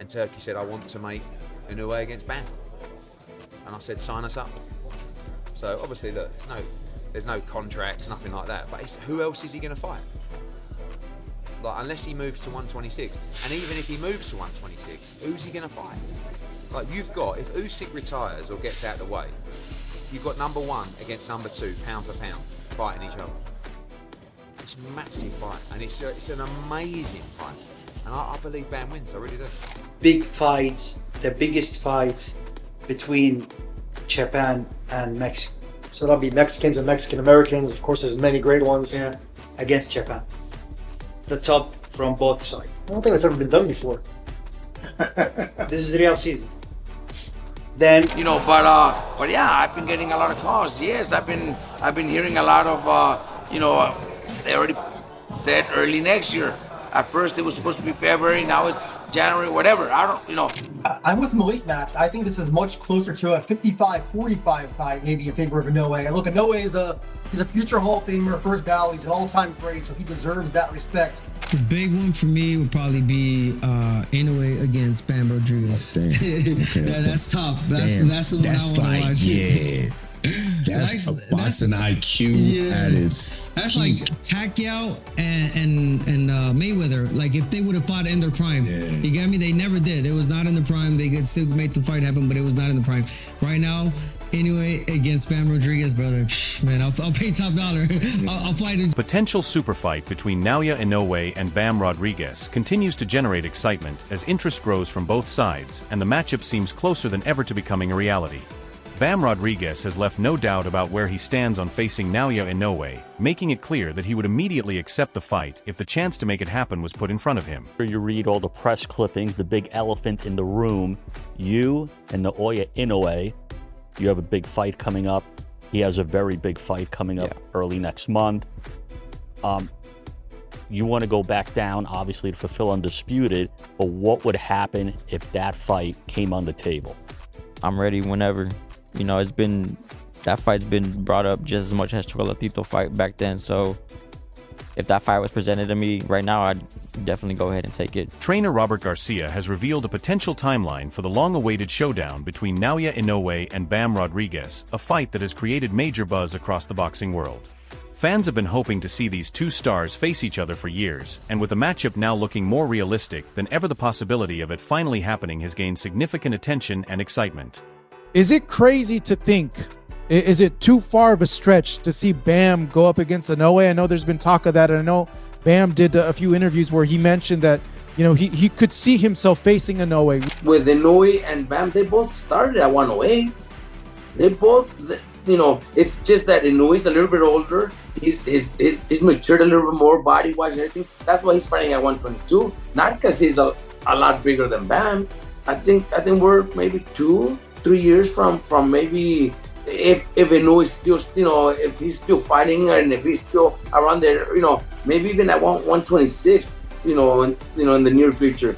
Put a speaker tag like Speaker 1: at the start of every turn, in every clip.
Speaker 1: And Turkey said, I want to make Inoue against Bam. And I said, sign us up. So obviously, look, there's no contracts, nothing like that. But who else is he going to fight? Like, unless he moves to 126. And even if he moves to 126, who's he going to fight? Like, you've got, if Usyk retires or gets out of the way, you've got number 1 against number 2, pound for pound, fighting each other. It's a massive fight, and it's an amazing fight. And I believe Bam wins, I really do.
Speaker 2: Big fights, the biggest fight between Japan and Mexico.
Speaker 3: So that'll be Mexicans and Mexican Americans. Of course, there's many great ones.
Speaker 2: Yeah, against Japan. The top from both sides.
Speaker 3: I don't think that's ever been done before.
Speaker 2: This is the real season. Then
Speaker 4: but yeah, I've been getting a lot of calls. Yes, I've been hearing a lot of they already said early next year. At first it was supposed to be February, now it's January, whatever. I don't,
Speaker 5: I'm with Malik Max. I think this is much closer to a 55-45 fight, maybe in favor of Inoue. Look, Inoue is a future Hall of Famer, first ballot. He's an all-time great, so he deserves that respect.
Speaker 6: The big one for me would probably be Inoue against Bam Rodriguez.
Speaker 7: Okay.
Speaker 6: Yeah, that's tough. That's the one I want to watch.
Speaker 7: Yeah. That's a boxing IQ at its
Speaker 6: That's
Speaker 7: peak.
Speaker 6: like Pacquiao and Mayweather. Like, if they would have fought in their prime, you get me? They never did. It was not in the prime. They could still make the fight happen, but it was not in the prime. Right now, Inoue against Bam Rodriguez, brother. Man, I'll pay top dollar. I'll fight it.
Speaker 8: Potential super fight between Naoya Inoue and Bam Rodriguez continues to generate excitement as interest grows from both sides, and the matchup seems closer than ever to becoming a reality. Bam Rodriguez has left no doubt about where he stands on facing Naoya Inoue, making it clear that he would immediately accept the fight if the chance to make it happen was put in front of him.
Speaker 9: You read all the press clippings, the big elephant in the room. You and Naoya Inoue, you have a big fight coming up. He has a very big fight coming up early next month. You want to go back down, obviously, to fulfill Undisputed, but what would happen if that fight came on the table?
Speaker 10: I'm ready whenever. That fight's been brought up just as much as Chocolatito fight back then. So if that fight was presented to me right now, I'd definitely go ahead and take it.
Speaker 8: Trainer Robert Garcia has revealed a potential timeline for the long-awaited showdown between Naoya Inoue and Bam Rodriguez, a fight that has created major buzz across the boxing world. Fans have been hoping to see these two stars face each other for years, and with the matchup now looking more realistic than ever, the possibility of it finally happening has gained significant attention and excitement.
Speaker 11: Is it crazy to think, is it too far of a stretch to see Bam go up against Inoue? I know there's been talk of that, and I know Bam did a few interviews where he mentioned that, he could see himself facing Inoue.
Speaker 4: with Inoue and Bam, they both started at 108. They both, it's just that Inoue's a little bit older. He's matured a little bit more body-wise and everything. That's why he's fighting at 122. Not because he's a lot bigger than Bam. I think we're maybe 2-3 years from maybe if Inoue is still, if he's still fighting and if he's still around there, maybe even at 126, in the near future.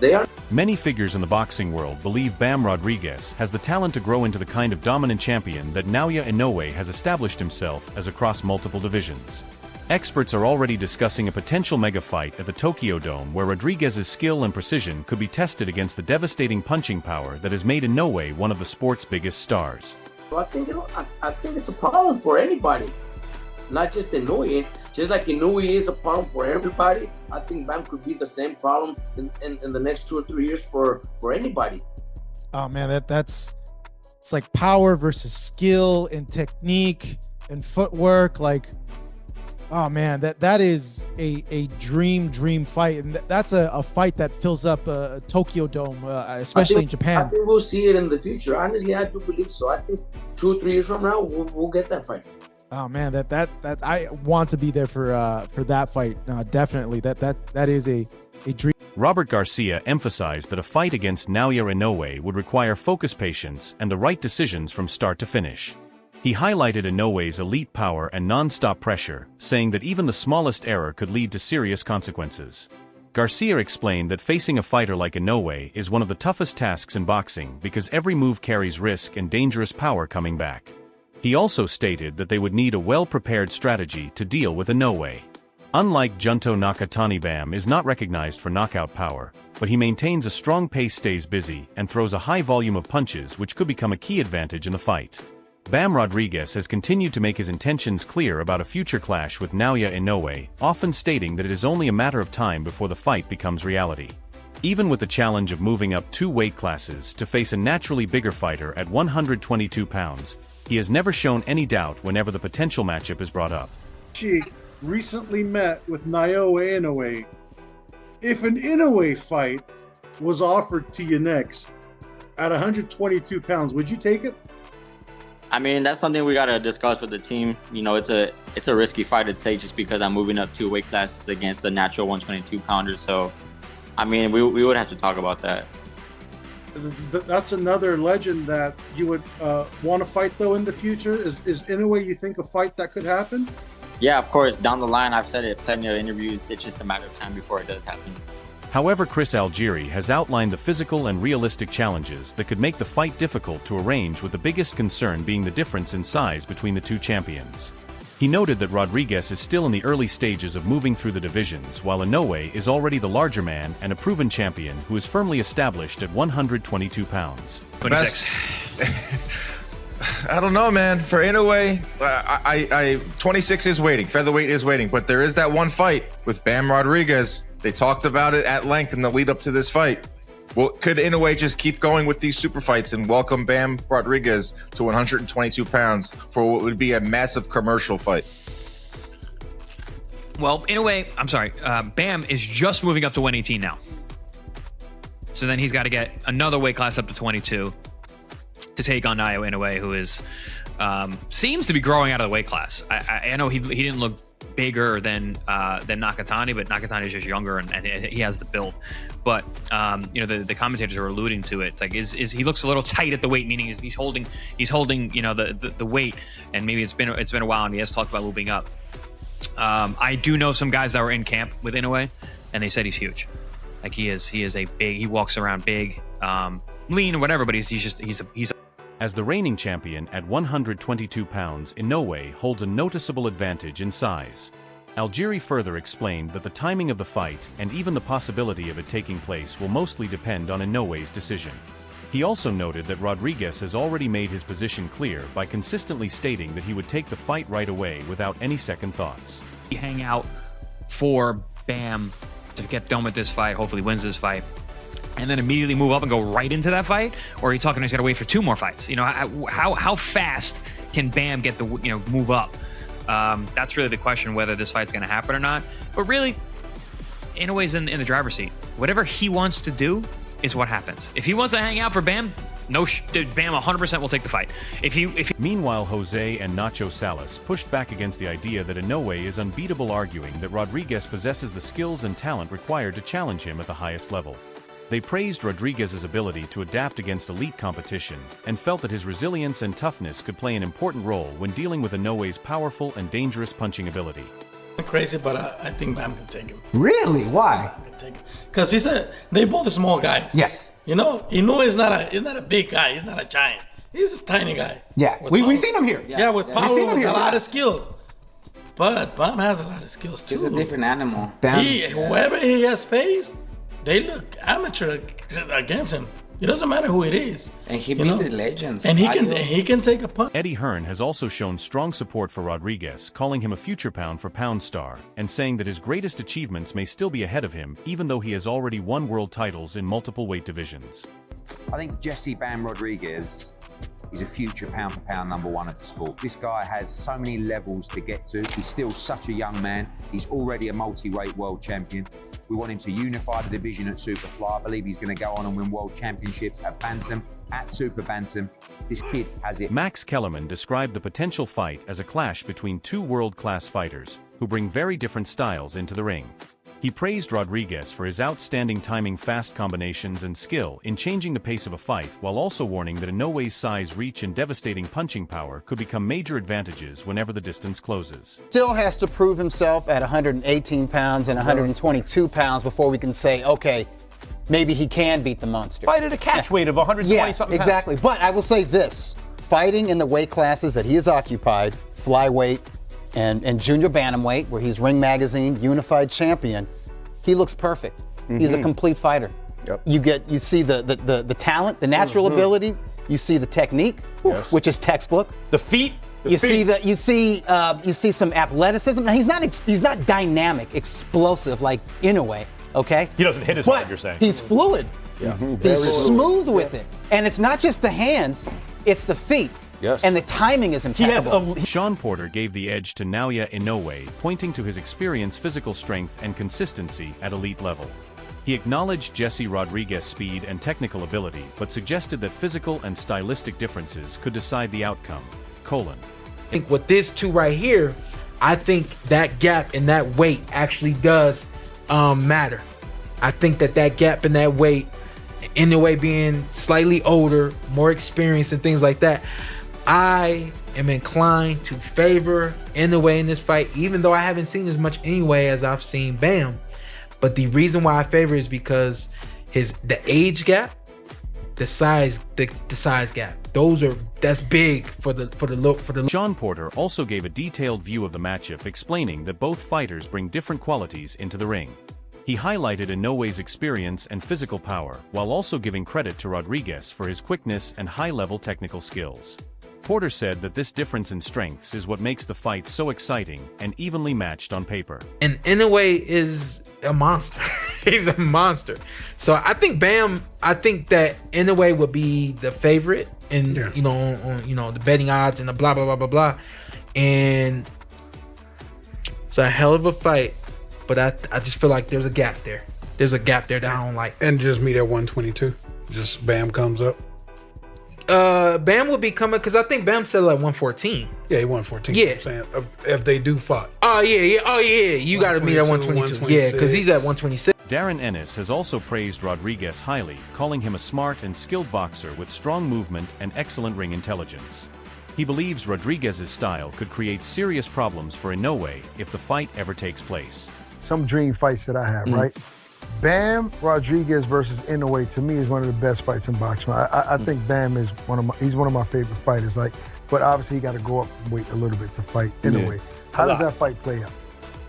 Speaker 4: They are.
Speaker 8: Many figures in the boxing world believe Bam Rodriguez has the talent to grow into the kind of dominant champion that Naoya Inoue has established himself as across multiple divisions. Experts are already discussing a potential mega fight at the Tokyo Dome where Rodriguez's skill and precision could be tested against the devastating punching power that has made Inoue one of the sport's biggest stars.
Speaker 4: I think it's a problem for anybody, not just Inoue. Just like Inoue is a problem for everybody, I think Bam could be the same problem in the next 2 or 3 years for anybody.
Speaker 11: Oh man, it's like power versus skill and technique and footwork. Like, oh man, that is a dream fight, and that's a fight that fills up a Tokyo Dome, especially in Japan.
Speaker 4: I think we'll see it in the future. Honestly, I do believe so. I think 2 or 3 years from now, we'll get that fight.
Speaker 11: Oh man, that I want to be there for that fight. Definitely, that is a dream.
Speaker 8: Robert Garcia emphasized that a fight against Naoya Inoue would require focused patience and the right decisions from start to finish. He highlighted Inoue's elite power and non-stop pressure, saying that even the smallest error could lead to serious consequences. Garcia explained that facing a fighter like Inoue is one of the toughest tasks in boxing because every move carries risk and dangerous power coming back. He also stated that they would need a well-prepared strategy to deal with Inoue. Unlike Junto Nakatani, Bam is not recognized for knockout power, but he maintains a strong pace, stays busy, and throws a high volume of punches which could become a key advantage in the fight. Bam Rodriguez has continued to make his intentions clear about a future clash with Naoya Inoue, often stating that it is only a matter of time before the fight becomes reality. Even with the challenge of moving up 2 weight classes to face a naturally bigger fighter at 122 pounds, he has never shown any doubt whenever the potential matchup is brought up.
Speaker 12: She recently met with Naoya Inoue. If an Inoue fight was offered to you next at 122 pounds, would you take it?
Speaker 10: I mean, that's something we gotta discuss with the team. You know, it's a risky fight to take just because I'm moving up 2 weight classes against a natural 122 pounder. So, I mean, we would have to talk about that.
Speaker 12: That's another legend that you would want to fight though in the future. Is Inoue, you think, a fight that could happen?
Speaker 10: Yeah, of course. Down the line, I've said it plenty of interviews. It's just a matter of time before it does happen.
Speaker 8: However, Chris Algieri has outlined the physical and realistic challenges that could make the fight difficult to arrange, with the biggest concern being the difference in size between the 2 champions. He noted that Rodriguez is still in the early stages of moving through the divisions, while Inoue is already the larger man and a proven champion who is firmly established at 122 pounds.
Speaker 13: 26. I don't know, man. For Inoue, 26 is waiting. Featherweight is waiting. But there is that one fight with Bam Rodriguez. They talked about it at length in the lead up to this fight. Well, could Inoue just keep going with these super fights and welcome Bam Rodriguez to 122 pounds for what would be a massive commercial fight?
Speaker 14: Well, Bam is just moving up to 118 now. So then he's got to get another weight class up to 22 to take on Naoya Inoue, who is seems to be growing out of the weight class. I know he didn't look bigger than Nakatani, but Nakatani is just younger and he has the build. But you know, the commentators are alluding to it. It's like is he looks a little tight at the weight, meaning he's holding you know the weight, and maybe it's been a while and he has talked about moving up. I do know some guys that were in camp with Inoue, and they said he's huge. Like he is a big. He walks around big, lean or whatever, but he's.
Speaker 8: As the reigning champion at 122 pounds, Inoue holds a noticeable advantage in size. Algieri further explained that the timing of the fight and even the possibility of it taking place will mostly depend on Inoue's decision. He also noted that Rodriguez has already made his position clear by consistently stating that he would take the fight right away without any second thoughts.
Speaker 14: He hang out for Bam to get done with this fight, hopefully wins this fight, and then immediately move up and go right into that fight? Or are you talking he's got to wait for 2 more fights? You know, how fast can Bam get move up? That's really the question, whether this fight's going to happen or not. But really, Inoue's in the driver's seat. Whatever he wants to do is what happens. If he wants to hang out for Bam, Bam 100% will take the fight.
Speaker 8: Meanwhile, Jose and Nacho Salas pushed back against the idea that Inoue is unbeatable, arguing that Rodriguez possesses the skills and talent required to challenge him at the highest level. They praised Rodriguez's ability to adapt against elite competition and felt that his resilience and toughness could play an important role when dealing with Inoue's powerful and dangerous punching ability.
Speaker 15: Crazy, but I think Bam can take him.
Speaker 16: Really? Why?
Speaker 15: Because they both small guys.
Speaker 16: Yes.
Speaker 15: You know, Inoue is not a big guy. He's not a giant. He's just a tiny guy.
Speaker 16: Yeah, we've seen him here.
Speaker 15: Yeah, with power, with a lot of skills. But Bam has a lot of skills too.
Speaker 17: He's a different animal.
Speaker 15: Whoever he has faced, they look amateur against him. It doesn't matter who it is.
Speaker 17: And he beat the legends.
Speaker 15: And he can take a punch.
Speaker 8: Eddie Hearn has also shown strong support for Rodriguez, calling him a future pound-for-pound star, and saying that his greatest achievements may still be ahead of him, even though he has already won world titles in multiple weight divisions.
Speaker 18: I think Jesse Bam Rodriguez is a future pound-for-pound #1 of the sport. This guy has so many levels to get to. He's still such a young man. He's already a multi-weight world champion. We want him to unify the division at Superfly. I believe he's going to go on and win world championships at Bantam, at Super Bantam. This kid has it.
Speaker 8: Max Kellerman described the potential fight as a clash between 2 world-class fighters who bring very different styles into the ring. He praised Rodriguez for his outstanding timing, fast combinations, and skill in changing the pace of a fight, while also warning that Inoue's size, reach, and devastating punching power could become major advantages whenever the distance closes.
Speaker 19: Still has to prove himself at 118 pounds and 122 pounds before we can say, okay, maybe he can beat the monster.
Speaker 16: Fight at a catch weight of 120-something pounds.
Speaker 19: Exactly. But I will say this, fighting in the weight classes that he has occupied, flyweight, and junior bantamweight, where he's Ring Magazine unified champion, he looks perfect. He's a complete fighter.
Speaker 20: Yep.
Speaker 19: You see the talent, the natural ability. You see the technique, which is textbook.
Speaker 16: The feet.
Speaker 19: You see some athleticism. Now he's not dynamic, explosive like Inoue. Okay.
Speaker 16: He doesn't hit as hard, you're saying.
Speaker 19: He's fluid.
Speaker 20: Yeah.
Speaker 19: He's smooth with it, and it's not just the hands; it's the feet.
Speaker 20: Yes.
Speaker 19: And the timing is impeccable.
Speaker 8: Sean Porter gave the edge to Naoya Inoue, pointing to his experience, physical strength, and consistency at elite level. He acknowledged Jesse Rodriguez's speed and technical ability, but suggested that physical and stylistic differences could decide the outcome. I
Speaker 21: think with this two right here, I think that gap in that weight actually does matter. I think that gap in that weight, Inoue being slightly older, more experienced and things like that, I am inclined to favor Inoue in this fight, even though I haven't seen as much Inoue as I've seen Bam. But the reason why I favor is because the age gap, the size gap. That's big for the look.
Speaker 8: Sean Porter also gave a detailed view of the matchup, explaining that both fighters bring different qualities into the ring. He highlighted Inoue's experience and physical power, while also giving credit to Rodriguez for his quickness and high-level technical skills. Porter said that this difference in strengths is what makes the fight so exciting and evenly matched on paper.
Speaker 21: And Inoue is a monster. He's a monster. So I think that Inoue would be the favorite, and on the betting odds and the blah blah blah blah blah. And it's a hell of a fight, but I just feel like there's a gap there. There's a gap there that I don't like.
Speaker 22: And just meet at 122. Just Bam comes up.
Speaker 21: Bam will be coming because I think Bam settled at 114.
Speaker 22: Yeah, he 114.
Speaker 21: Yeah,
Speaker 22: I'm saying if they do fight.
Speaker 21: Oh yeah. You got to meet at 122. Yeah, because he's at 126.
Speaker 8: Darren Ennis has also praised Rodriguez highly, calling him a smart and skilled boxer with strong movement and excellent ring intelligence. He believes Rodriguez's style could create serious problems for Inoue if the fight ever takes place.
Speaker 23: Some dream fights that I have, right? Bam Rodriguez versus Inoue, to me, is one of the best fights in boxing. I think Bam is he's one of my favorite fighters. But obviously he got to go up and wait a little bit to fight Inoue. How does that fight play out?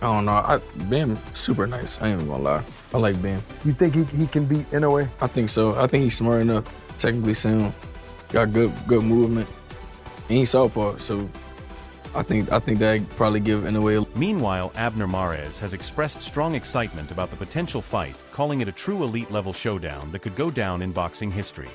Speaker 24: I don't know. Bam super nice. I ain't even gonna lie. I like Bam.
Speaker 23: You think he can beat Inoue?
Speaker 24: I think so. I think he's smart enough, technically sound, got good movement, and he's southpaw. So I think that probably give Inoue.
Speaker 8: Meanwhile, Abner Mares has expressed strong excitement about the potential fight, calling it a true elite level showdown that could go down in boxing history.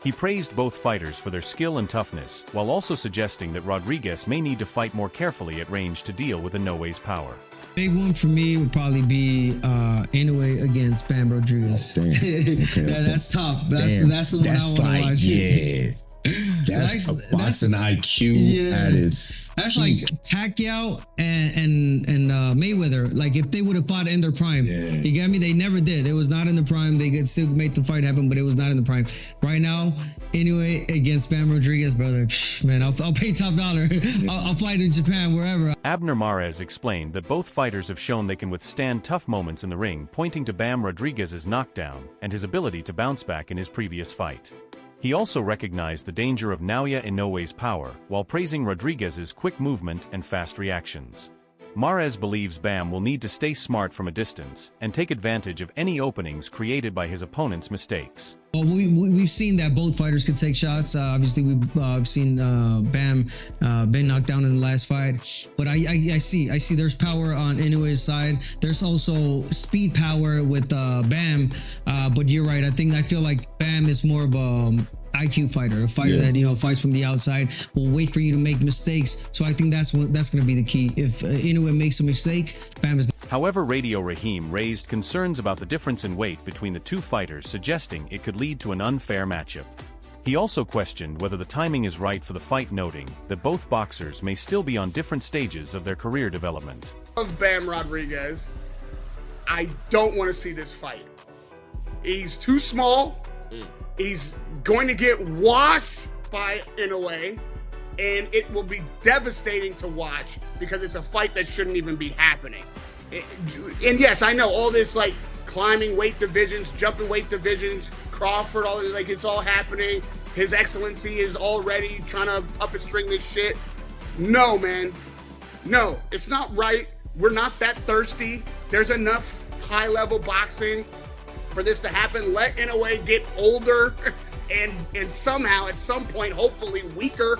Speaker 8: He praised both fighters for their skill and toughness, while also suggesting that Rodriguez may need to fight more carefully at range to deal with Inoue's power.
Speaker 6: Big one for me would probably be Inoue against Bam Rodriguez. That's tough. That's the one I want to watch.
Speaker 7: Yeah. That's a boxing IQ at its
Speaker 6: That's
Speaker 7: peak.
Speaker 6: like Pacquiao and Mayweather. Like if they would have fought in their prime, you get me? They never did. It was not in the prime. They could still make the fight happen, but it was not in the prime. Right now, Inoue against Bam Rodriguez, brother. Man, I'll pay top dollar. I'll fly to Japan, wherever.
Speaker 8: Abner Mares explained that both fighters have shown they can withstand tough moments in the ring, pointing to Bam Rodriguez's knockdown and his ability to bounce back in his previous fight. He also recognized the danger of Naoya Inoue's power, while praising Rodriguez's quick movement and fast reactions. Mares believes Bam will need to stay smart from a distance and take advantage of any openings created by his opponent's mistakes.
Speaker 6: Well, we've seen that both fighters could take shots. Obviously, we've seen Bam been knocked down in the last fight. But I see there's power on Inoue's side. There's also speed power with Bam. But you're right. I feel like Bam is more of a IQ fighter, a fighter that fights from the outside, will wait for you to make mistakes. So I think that's going to be the key. If Inoue makes a mistake, Bam is.
Speaker 8: However, Radio Raheem raised concerns about the difference in weight between the two fighters, suggesting it could lead to an unfair matchup. He also questioned whether the timing is right for the fight, noting that both boxers may still be on different stages of their career development.
Speaker 25: Of Bam Rodriguez, I don't want to see this fight. He's too small. He's going to get washed by Inoue, and it will be devastating to watch because it's a fight that shouldn't even be happening. And yes, I know all this like climbing weight divisions, jumping weight divisions, Crawford, all this, like it's all happening. His Excellency is already trying to puppet string this shit. No, man. No, it's not right. We're not that thirsty. There's enough high-level boxing for this to happen. Let Inoue get older and somehow at some point, hopefully weaker.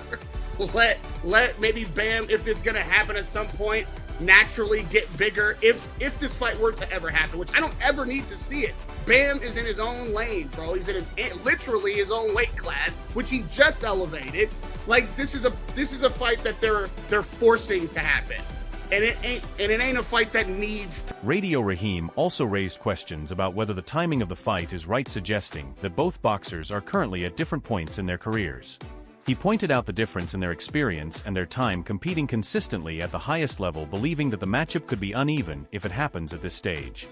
Speaker 25: Let maybe Bam, if it's gonna happen at some point, naturally get bigger. If this fight were to ever happen, which I don't ever need to see it. Bam is in his own lane, bro. He's in literally his own weight class, which he just elevated. Like this is a fight that they're forcing to happen. And it ain't a fight that needs to.
Speaker 8: Radio Raheem also raised questions about whether the timing of the fight is right, suggesting that both boxers are currently at different points in their careers. He pointed out the difference in their experience and their time competing consistently at the highest level, believing that the matchup could be uneven if it happens at this stage.